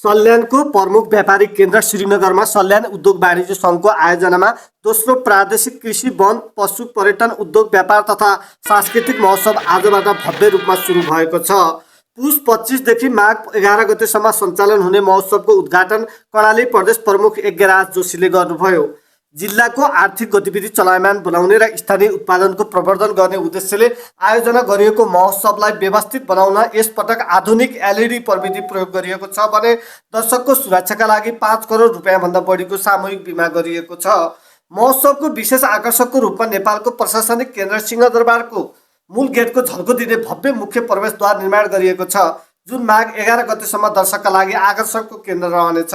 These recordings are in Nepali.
सल्यानको प्रमुख व्यापारिक केन्द्र श्रीनगरमा सल्यान उद्योग वाणिज्य सङ्घको आयोजनामा दोस्रो प्रादेशिक कृषि वन पशु पर्यटन उद्योग व्यापार तथा सांस्कृतिक महोत्सव आजबाट भव्य रूपमा सुरु भएको छ। पुस 25 देखि माघ 11 गतेसम्म सञ्चालन हुने महोत्सवको उद्घाटन कर्णाली प्रदेश प्रमुख यज्ञराज जोशीले गर्नुभयो। जिल्लाको आर्थिक गतिविधि चलायमान बनाउने र स्थानीय उत्पादनको प्रवर्धन गर्ने उद्देश्यले आयोजना गरिएको महोत्सवलाई व्यवस्थित बनाउन यसपटक आधुनिक एलईडी प्रविधि प्रयोग गरिएको छ भने दर्शकको सुरक्षाका लागि 5 करोड रुपैयाँभन्दा बढीको सामूहिक बिमा गरिएको छ। महोत्सवको विशेष आकर्षकको रूपमा नेपालको प्रशासनिक केन्द्र सिंहदरबारको मूल गेटको झल्को दिने भव्य मुख्य प्रवेशद्वार निर्माण गरिएको छ, जुन माघ 11 गतेसम्म दर्शकका लागि आकर्षणको केन्द्र रहनेछ।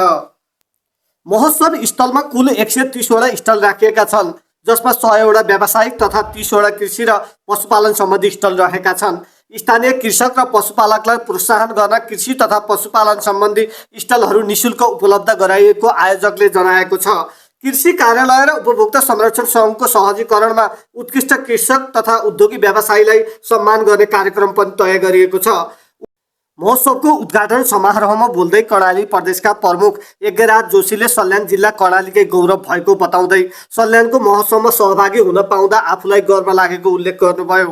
महोत्सव स्थलमा कुल 130 वटा स्टल राखिएका छन्, जसमा 100 वटा व्यावसायिक तथा 30 वटा कृषि र पशुपालन सम्बन्धी स्टल रहेका छन्। स्थानीय कृषक र पशुपालकलाई प्रोत्साहन गर्न कृषि तथा पशुपालन सम्बन्धी स्टलहरू निःशुल्क उपलब्ध गराइएको आयोजकले जनाएको छ। कृषि कार्यालय र उपभोक्ता संरक्षण सङ्घको सहजीकरणमा उत्कृष्ट कृषक तथा उद्योगी व्यवसायीलाई सम्मान गर्ने कार्यक्रम पनि तय गरिएको छ। महोत्सवको उद्घाटन समारोहमा बोल्दै कर्णाली प्रदेशका प्रमुख यज्ञराज जोशीले सल्यान जिल्ला कर्णालीकै गौरव भएको बताउँदै सल्यानको महोत्सवमा सहभागी हुन पाउँदा आफूलाई गर्व लागेको उल्लेख गर्नुभयो।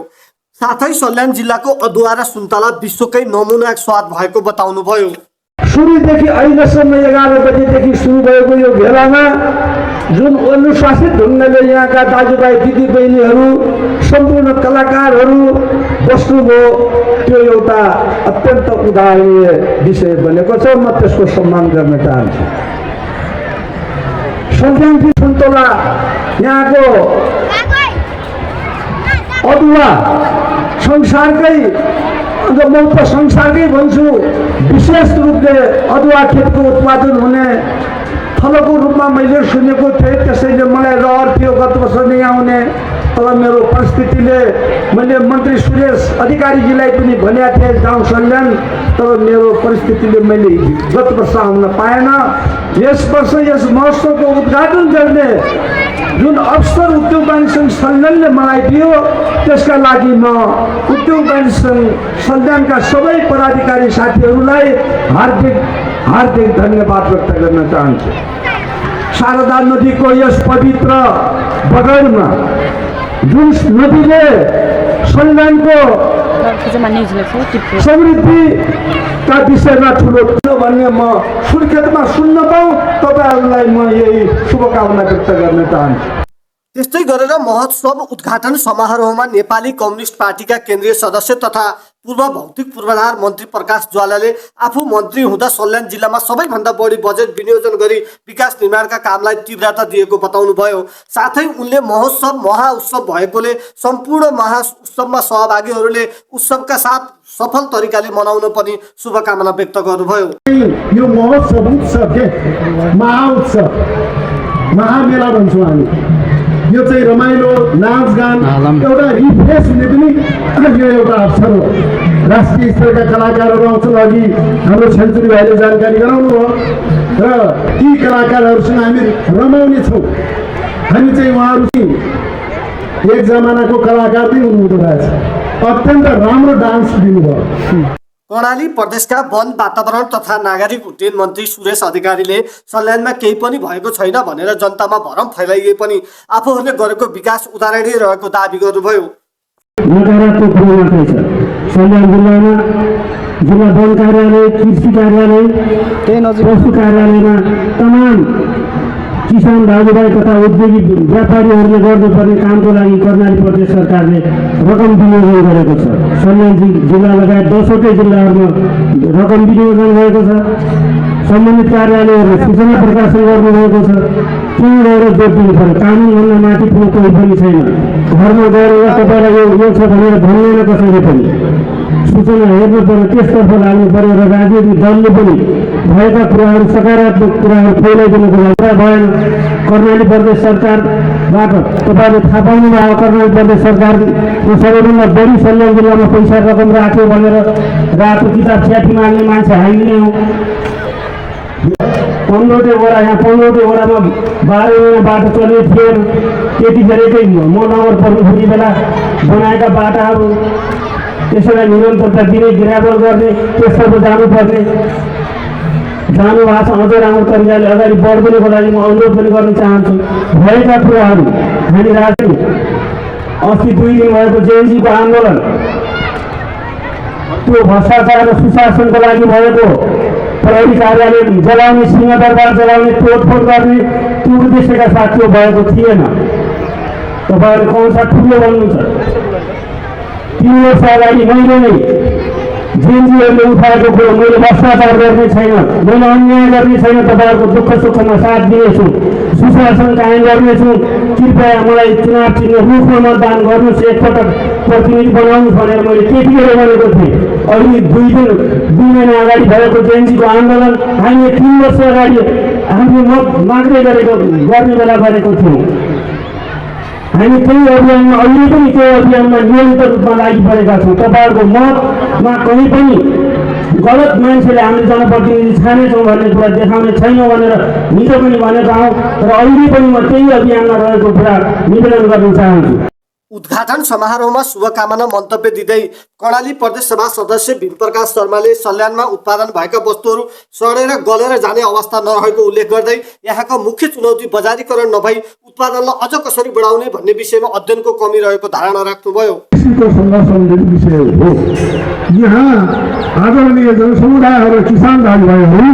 साथै सल्यान जिल्लाको अदुवा र सुन्तला विश्वकै नमुना स्वाद भएको बताउनुभयो। सुरुदेखि अहिलेसम्म 11 बजेदेखि सुरु भएको यो भेलामा जुन अनुशासित ढङ्गले यहाँका दाजुभाइ दिदीबहिनीहरू सम्पूर्ण कलाकारहरू बस्नुभयो, त्यो एउटा अत्यन्त उदाहरणीय विषय बनेको छ। म त्यसको सम्मान गर्न चाहन्छु। सल्यानकी सुन्तला, यहाँको अदुवा संसारकै, म त संसारकै भन्छु, विशेष रूपले अदुवा खेतको उत्पादन हुने फलको रूपमा मैले सुनेको थिएँ। त्यसैले मलाई रहर थियो गत वर्ष नै आउने, तर मेरो परिस्थितिले, मैले मन्त्री सुरेश अधिकारीजीलाई पनि भनेको थिएँ जाउँ सल्यान, तर मेरो परिस्थितिले मैले गत वर्ष आउन पाएन। यस वर्ष यस महोत्सवको उद्घाटन गर्ने जुन अवसर उद्योग वाणिज्य सङ्घ सल्यानले मलाई दियो, त्यसका लागि म उद्योग वाणिज्य सङ्घ सल्यानका सबै पदाधिकारी साथीहरूलाई हार्दिक धन्यवाद व्यक्त गर्न चाहन्छु। शारदा नदीको यस पवित्र बगैरमा जुन नदीले सल्यानको समृद्धिका विषयमा ठुलो भन्ने म सुर्खेतमा सुन्न पाऊँ, तपाईँहरूलाई म यही शुभकामना व्यक्त गर्न चाहन्छु। त्यस्तै गरेर महोत्सव उद्घाटन समारोहमा नेपाली कम्युनिस्ट पार्टीका केन्द्रीय सदस्य तथा पूर्व भौतिक पूर्वाधार मन्त्री प्रकाश ज्वालाले आफू मन्त्री हुँदा सल्यान जिल्लामा सबैभन्दा बढी बजेट विनियोजन गरी विकास निर्माणका कामलाई तीव्रता दिएको बताउनुभयो। साथै उनले महोत्सव महाउत्सव भएकोले सम्पूर्ण महाउत्सवमा सहभागीहरूले उत्सवका साथ सफल तरिकाले मनाउन पनि शुभकामना व्यक्त गर्नुभयो। यो महोत्सव उत्सव के महाउत्सव, महामेला भन्छौँ हामी। यो चाहिँ रमाइलो नाचगान एउटा रिफ्रेस हुने पनि यो एउटा अवसर हो। राष्ट्रिय स्तरका कलाकारहरू आउँछन्। अघि हाम्रो छेन्चुरी भाइले जानकारी गराउनु हो र ती कलाकारहरूसँग हामी रमाउने छौँ। हामी चाहिँ उहाँहरू एक जमानाको कलाकार पनि हुनुहुँदो रहेछ। अत्यन्त राम्रो डान्स दिनुभयो। कर्णाली प्रदेशका वन वातावरण तथा नागरिक उड्डयन मन्त्री सुरेश अधिकारीले सल्यानमा केही पनि भएको छैन भनेर जनतामा भरम फैलाइए पनि आफूहरूले गरेको विकास उदाहरणीय रहेको दाबी गर्नुभयो। नकारात्मक कुरो मात्रै छ। सल्यान जिल्लामा जिल्ला वन कार्यालय, कृषि कार्यालय, पशु कार्यालयमा तमाम किसान दाजुभाइ तथा औद्योगिक व्यापारीहरूले गर्नुपर्ने कामको लागि कर्णाली प्रदेश सरकारले रकम विनियोजन गरेको छ। सल्यान जिल्ला लगायत 10वटै जिल्लाहरूमा रकम विनियोजन गरेको छ। सम्बन्धित कार्यालयहरूले सूचना प्रकाशन गर्नुभएको छ। त्यहाँ गएर जोड दिनु पर्यो। कानुनभन्दा माथि कोही पनि छैन। घरमा गएर तपाईँलाई यो छ भनेर भन्दैन कसैले पनि। सूचना हेर्नु पर्यो, त्यसतर्फ लाग्नु पर्यो र राजनीतिक दलले पनि भएका कुराहरू, सकारात्मक कुराहरू फैलाइदिनुको लागि भएन। कर्णाली प्रदेश सरकारबाट तपाईँले थाहा पाउनुभयो, कर्णाली प्रदेश सरकारको सबैभन्दा बढी सल्यान जिल्लामा पैसा रकम राख्यो भनेर रातो किताब छ्याटी माग्ने मान्छे हामी नै हौँ। 15वटै वडा, यहाँ 15वटै वडामा 12 महिना बाटो चल्यो थियो। त्यतिखेरकै म नगर प्रमुख बेला बनाएका बाटाहरू त्यसलाई निरन्तरता दिने, गिरावट गर्ने, त्यसतर्फ जानुपर्ने। जानु भएको छ अझ राम्रो तरिकाले अगाडि बढ्दैको लागि म अनुरोध पनि गर्न चाहन्छु। भएका कुराहरू हामी राख्यौँ। अस्ति 2 दिन भएको जेएनजीको आन्दोलन, त्यो भ्रष्टाचार र सुशासनको लागि भएको प्रहरी कार्यालय जलाउने, सिंहदरबार जलाउने, तोडफोड गर्ने त्यो उद्देश्यका साथ त्यो भएको थिएन। तपाईँहरू कौन सा ठुलो भन्नुहुन्छ। 3 वर्ष अगाडि मैले नै जेएनजीहरूले उठाएको कुरो, मैले भ्रष्टाचार गर्ने छैन, मैले अन्याय गर्ने छैन, तपाईँहरूको दुःख सुखमा साथ दिनेछु, सुशासन कायम गर्नेछु, कृपया मलाई चुनाव चिन्ह रूपमा मतदान गर्नुहोस्, एकपटक प्रतिनिधि बनाउनुहोस् भनेर मैले त्यतिखेर भनेको थिएँ। अहिले 2 महिना अगाडि भएको जेएनजीको आन्दोलन हामीले 3 वर्ष अगाडि हामीले मत माग्दै गर्ने बेला गरेको थियौँ। हामी त्यही अभियानमा अहिले पनि त्यो अभियानमा निरन्तर रूपमा लागिपरेका छौँ। तपाईँहरूको मतमा कहीँ पनि गलत मान्छेले हामीले जनप्रतिनिधि छानेछौँ भन्ने कुरा देखाउने छैनौँ भनेर हिजो पनि भनेका हौँ र अहिले पनि म त्यही अभियानमा रहेको कुरा निवेदन गर्न चाहन्छु। उद्घाटन समारोहमा शुभकामना मन्तव्य दिँदै कर्णाली प्रदेश सभा सदस्य भीमप्रकाश शर्माले सल्यानमा उत्पादन भएका वस्तुहरू सडेर गलेर जाने अवस्था नरहेको उल्लेख गर्दै यहाँको मुख्य चुनौती बजारीकरण नभई उत्पादनलाई अझ कसरी बढाउने भन्ने विषयमा अध्ययनको कमी रहेको धारणा राख्नुभयो। विषय हो। यहाँ आदरणीय जनसमुदायहरू, किसान दाजुभाइहरू,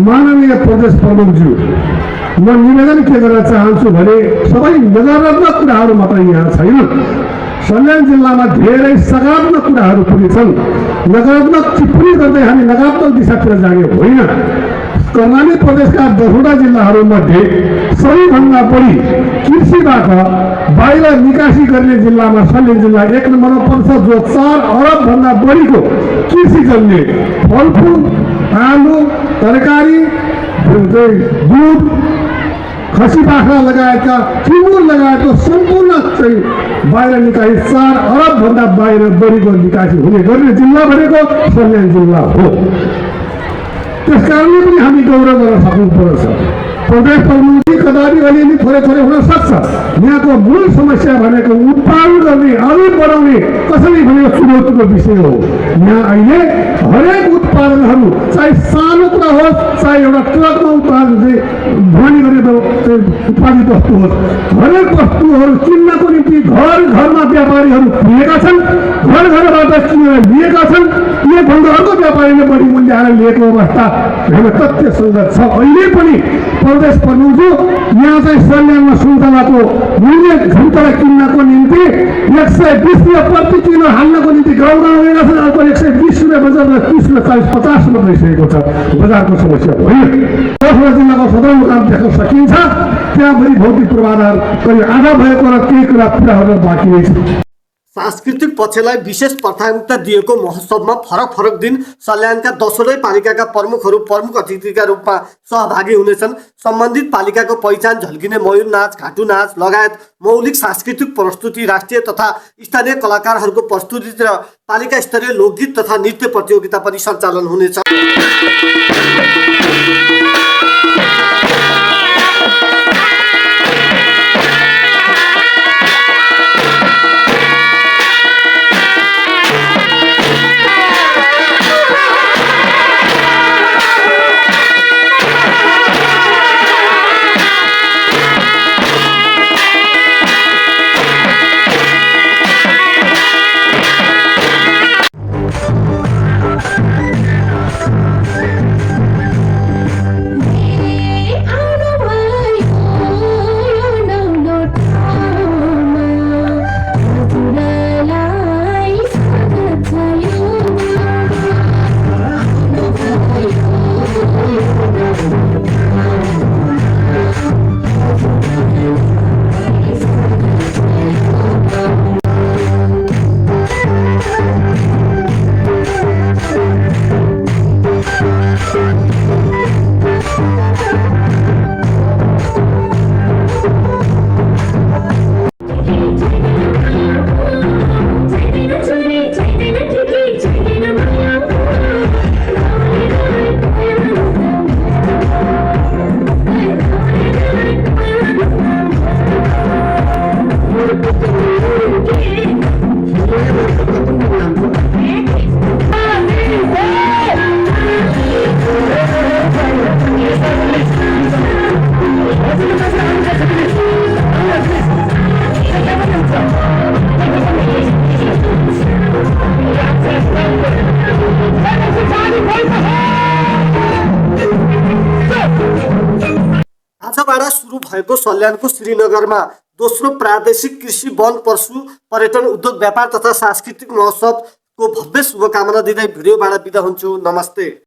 माननीय प्रदेश प्रमुखज्यू, म निवेदन के गर्न चाहन्छु भने सबै नकारात्मक कुराहरू मात्रै यहाँ छैन। सल्यान जिल्लामा धेरै सकारात्मक कुराहरू पनि छन्। नकारात्मक टिप्पणी गर्दै हामी नकारात्मक दिशातिर जाने होइन। कर्णाली प्रदेशका 10वटा जिल्लाहरूमध्ये सबैभन्दा बढी कृषिबाट बाहिर निकासी गर्ने जिल्लामा सल्यान जिल्ला 1 नम्बरमा पर्छ, जो 4 अरबभन्दा बढीको कृषिजन्य फलफुल, आलु, तरकारी, दुध, खसी बाख्रा लगायतका टिमुर लगायतको सम्पूर्ण चाहिँ बाहिर निकासी 4 अरबभन्दा बाहिर बढीको निकासी हुने गर्ने जिल्ला भनेको सल्यान जिल्ला हो। त्यसकारणले पनि हामी गौरव गर्न सक्नुपर्छ। प्रदेश प्रमुख कदापि अलिअलि थोरै हुन सक्छ। यहाँको मूल समस्या भनेको उत्पादन गर्ने, अघि बढाउने कसरी भनेको चुनौतीको विषय हो। यहाँ अहिले हरेक उत्पादनहरू, चाहे सानो कुरा होस्, चाहे एउटा ट्रकमा ढुवानी गरेको उत्पादित वस्तु होस्, हरेक वस्तुहरू किन्नको निम्ति घरमा व्यापारीहरू पुगेका छन्, घरबाट किनेर लिएका छन्। योभन्दा अर्को व्यापारीले बढी मूल्य हालेर लिएको अवस्था हाम्रो तथ्यसँग छ। अहिले पनि प्रदेश प्रमुखज्यू, यहाँ चाहिँ सल्यानमा सुन्तलाको मूल्य घन्टालाई किन्नको निम्ति 120 रुपियाँ प्रति किलो हाल्नको निम्ति गाउँ गएका छन्। अर्को 120 रुपियाँ बजारमा 30 रुपियाँ 40, 50 रुपियाँ भइसकेको छ। बजारको समस्या होइन। 10वटा जिल्लाको सदरमुकाम देख्न सकिन्छ। त्यहाँ पनि भौतिक पूर्वाधार करिब आधा भएको र केही कुरा पुरा हुन बाँकी नै छ। सांस्कृतिक पक्षलाई विशेष प्राथमिकता दिएको महोत्सवमा फरक दिन सल्यानका 10वटै पालिकाका प्रमुखहरू प्रमुख अतिथिका रूपमा सहभागी हुनेछन्। सम्बन्धित पालिकाको पहिचान झल्किने मयूर नाच, घाटु नाच लगायत मौलिक सांस्कृतिक प्रस्तुति, राष्ट्रिय तथा स्थानीय कलाकारहरूको प्रस्तुति र पालिका स्तरीय लोकगीत तथा नृत्य प्रतियोगिता पनि सञ्चालन हुनेछ। सुरु भएको सल्यानको श्रीनगरमा दोस्रो प्रादेशिक कृषि वन पशु पर्यटन उद्योग व्यापार तथा सांस्कृतिक महोत्सवको भव्य शुभकामना दिँदै भिडियोबाट बिदा हुन्छु। नमस्ते।